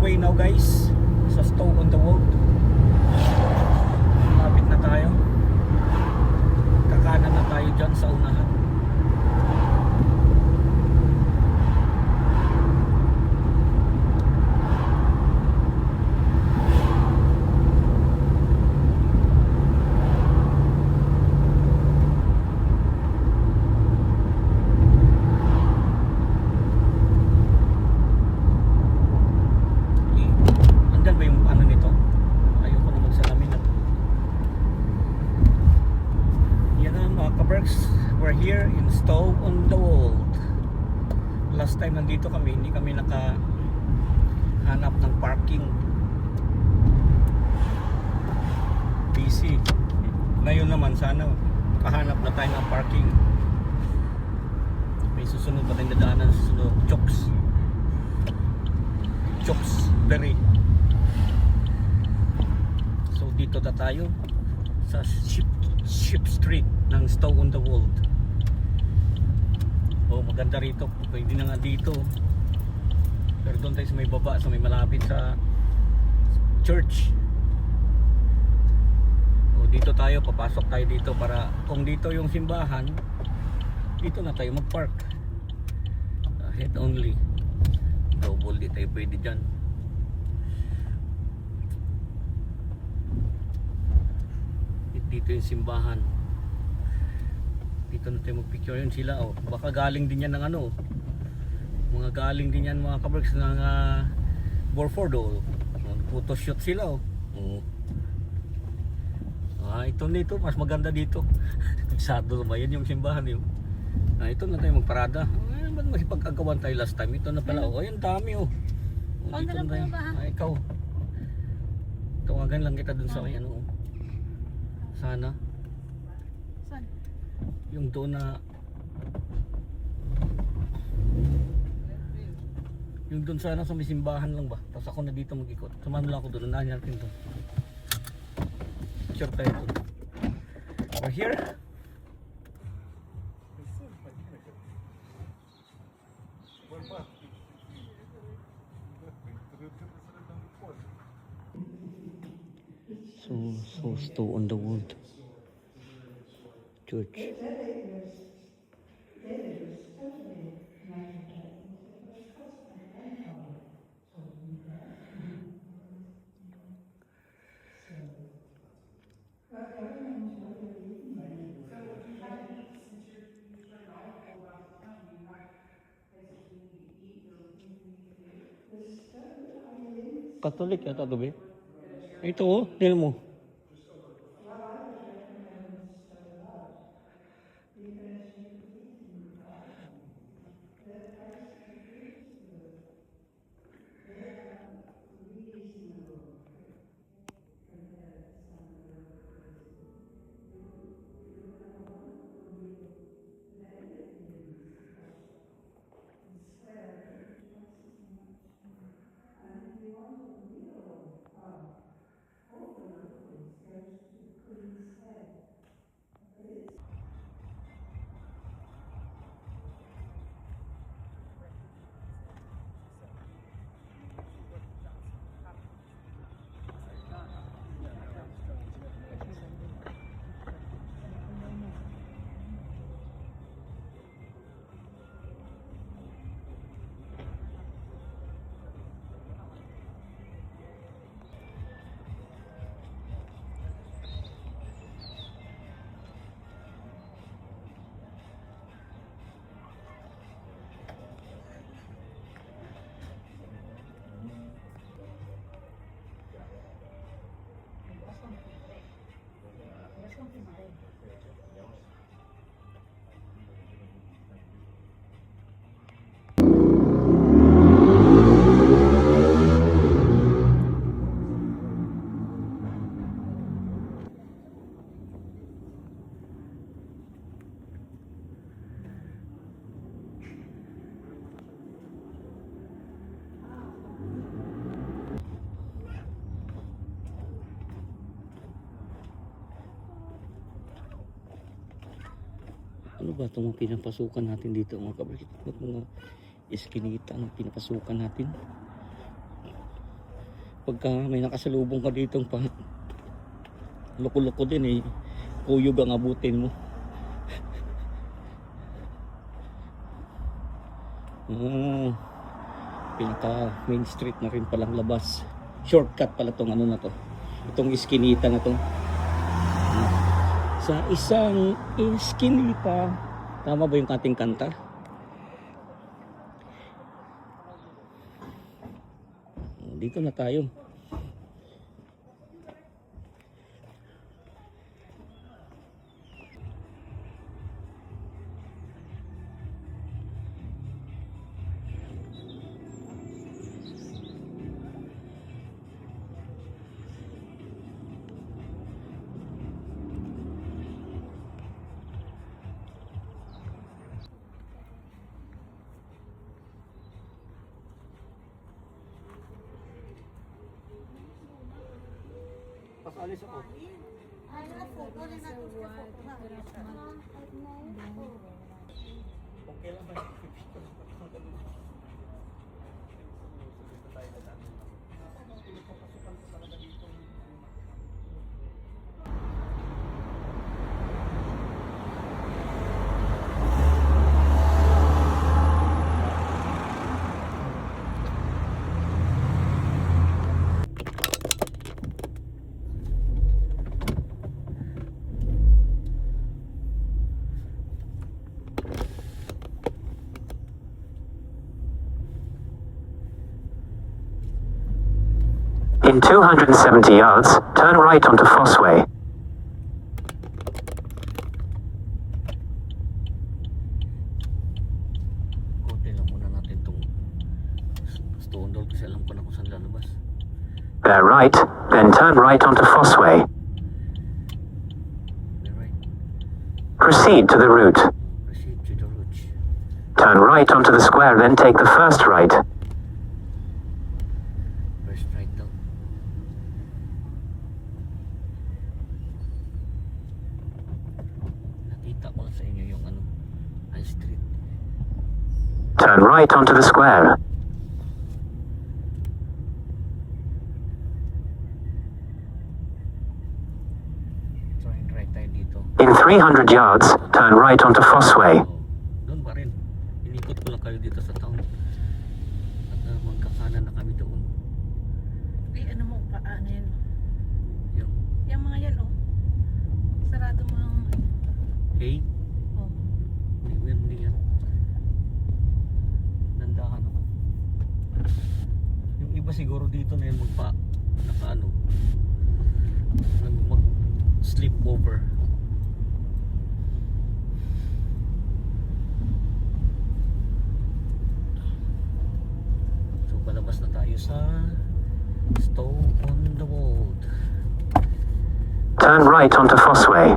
way now guys sa Stowe on the Wold. Malapit na tayo. Kakanan na tayo dyan sa unahan. We're here in Stowe on the Wold. Last time nandito kami, hindi kami nakahanap ng parking. Busy. Ngayon naman sana makahanap na tayo ng parking. May susunod pa tayong dadaanan, susunod Chokes Berry. So dito na tayo sa Ship Street ng Stowe on the Wold. Oh, maganda rito. Pwede na nga dito. Pero doon tayo sa may baba, sa may malapit sa church. Oh, dito tayo, papasok tayo dito para kung dito yung simbahan, dito na tayo mag-park. Head only. Double di tayo pwede dyan. Dito yung simbahan. Dito na tayo magpicture yun sila. Oh. Baka galing din yan ng ano. Mga galing din yan mga kabricks ng Borford. Oh. Photoshoot sila. Oh. Ito nito. Mas maganda dito. Sado ba yan yung simbahan yun. Ito na tayo magparada. Ba't makipag-agawan tayo last time? Ito na pala. Oh, yan dami oh. Dito na tayo. Ikaw. Tawagan lang kita dun sa may ano. Sana. Saan? Yung doon na yung doon sana sa may simbahan lang ba? Tapos ako na dito mag-ikot. Samahan lang ako doon. Unahin natin doon. Picture tayo doon. We're here. So Stowe on the Wold Church. Katolik yata to be. Ito oh, tingnan mo. Ano ba itong pinapasukan natin dito mga kabakit? Mga eskinita ang pinapasukan natin. Pagka may nakasalubong ka ditong pa loko-loko din eh, kuyog ang abutin mo. Pinaka main street na rin palang labas. Shortcut pala tong ano na to, itong iskinita na to. Sa isang iskinita, tama ba yung ating kanta? Dito na tayo. Pasalis ako. Okay lang ba? In 270 yards, turn right onto Fossway. Konti lang muna natin itong stone door kasi alam ko na kung saan lalabas. Bear right, then turn right onto Fossway. Right. Proceed to the route. Proceed to the route. Turn right onto the square, then take the first right. First right daw. Nakita ko lang sa inyo yung ano, High Street. Turn right onto the square. Turn right tayo dito. In 300 yards, turn right onto Fossway. Oh, doon pa rin. Inikot ko lang kayo dito sa town. At magkakanan na kami doon. Ay, ano mo, paano yun? Yung, Yung mga yan, oh. Sarado mo ang... hey, Oh. hindi yan. Nandahan naman. Yung iba siguro dito na yung naka mag sleep over. So palabas na tayo sa Stone on the Road. Turn right onto Fossway.